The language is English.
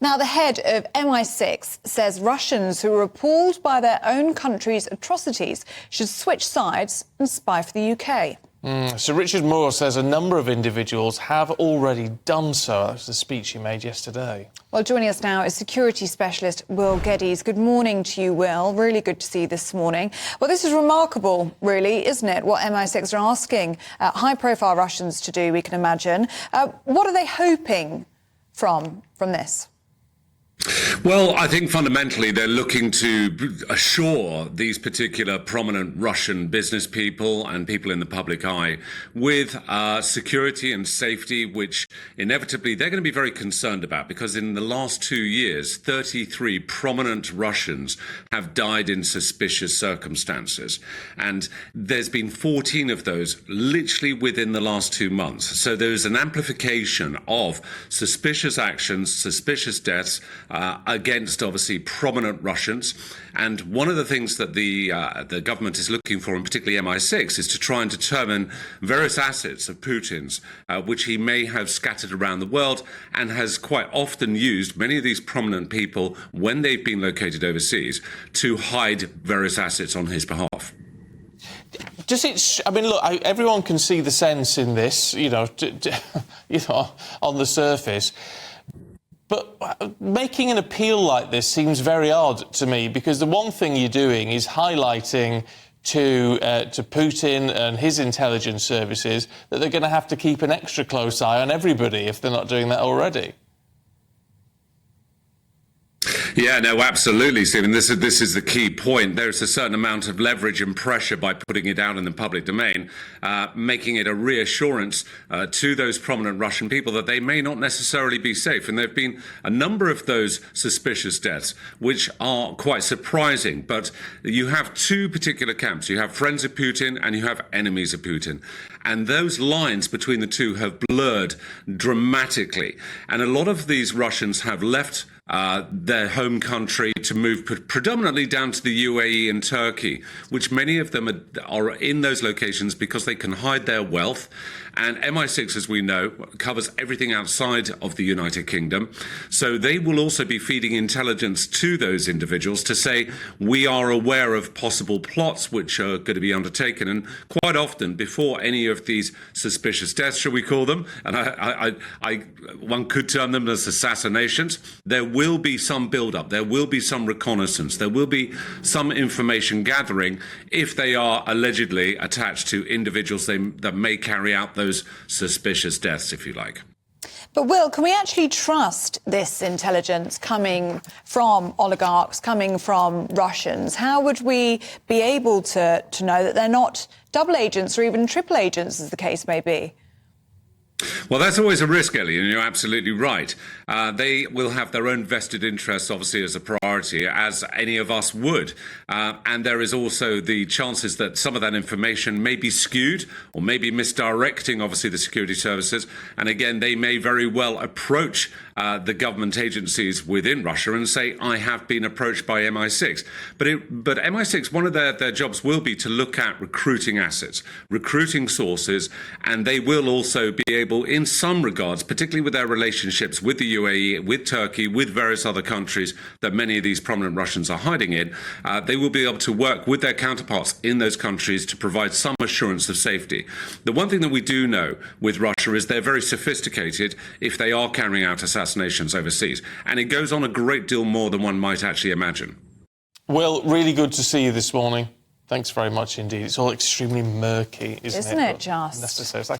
Now, the head of MI6 says Russians who are appalled by their own country's atrocities should switch sides and spy for the UK. Sir Richard Moore says a number of individuals have already done so. That was the speech he made yesterday. Well, joining us now is security specialist Will Geddes. Good morning to you, Will. Really good to see you this morning. Well, this is remarkable, really, isn't it, what MI6 are asking high-profile Russians to do, we can imagine. What are they hoping from this? Well, I think fundamentally they're looking to assure these particular prominent Russian business people and people in the public eye with security and safety, which inevitably they're going to be very concerned about, because in the last 2 years, 33 prominent Russians have died in suspicious circumstances. And there's been 14 of those literally within the last 2 months. So there's an amplification of suspicious actions, suspicious deaths, against obviously prominent Russians. And one of the things that the government is looking for, and particularly MI6, is to try and determine various assets of Putin's, which he may have scattered around the world, and has quite often used many of these prominent people when they've been located overseas to hide various assets on his behalf. Does it? I mean, look, everyone can see the sense in this, on the surface. But making an appeal like this seems very odd to me, because the one thing you're doing is highlighting to Putin and his intelligence services that they're going to have to keep an extra close eye on everybody if they're not doing that already. Yeah, no, absolutely, Stephen. This is the key point. There's a certain amount of leverage and pressure by putting it out in the public domain, making it a reassurance to those prominent Russian people that they may not necessarily be safe. And there have been a number of those suspicious deaths, which are quite surprising. But you have two particular camps. You have friends of Putin and you have enemies of Putin. And those lines between the two have blurred dramatically. And a lot of these Russians have left their home country to move predominantly down to the UAE and Turkey, which many of them are in those locations because they can hide their wealth. And MI6, as we know, covers everything outside of the United Kingdom. So they will also be feeding intelligence to those individuals to say, we are aware of possible plots which are going to be undertaken. And quite often, before any of these suspicious deaths, shall we call them, and one could term them as assassinations, there will be some build-up, there will be some reconnaissance, there will be some information gathering if they are allegedly attached to individuals that may carry out those suspicious deaths, if you like. But, Will, can we actually trust this intelligence coming from oligarchs, coming from Russians? How would we be able to know that they're not double agents or even triple agents, as the case may be? Well, that's always a risk, Ellie, and you're absolutely right. They will have their own vested interests, obviously, as a priority, as any of us would. And there is also the chances that some of that information may be skewed or may be misdirecting, obviously, the security services. And again, they may very well approach the government agencies within Russia and say, I have been approached by MI6. But MI6, one of their jobs will be to look at recruiting assets, recruiting sources, and they will also be able, in some regards, particularly with their relationships with the UAE, with Turkey, with various other countries that many of these prominent Russians are hiding in, they will be able to work with their counterparts in those countries to provide some assurance of safety. The one thing that we do know with Russia is they're very sophisticated if they are carrying out assassinations overseas. And it goes on a great deal more than one might actually imagine. Well, really good to see you this morning. Thanks very much indeed. It's all extremely murky, isn't it? Isn't it just? Necessary.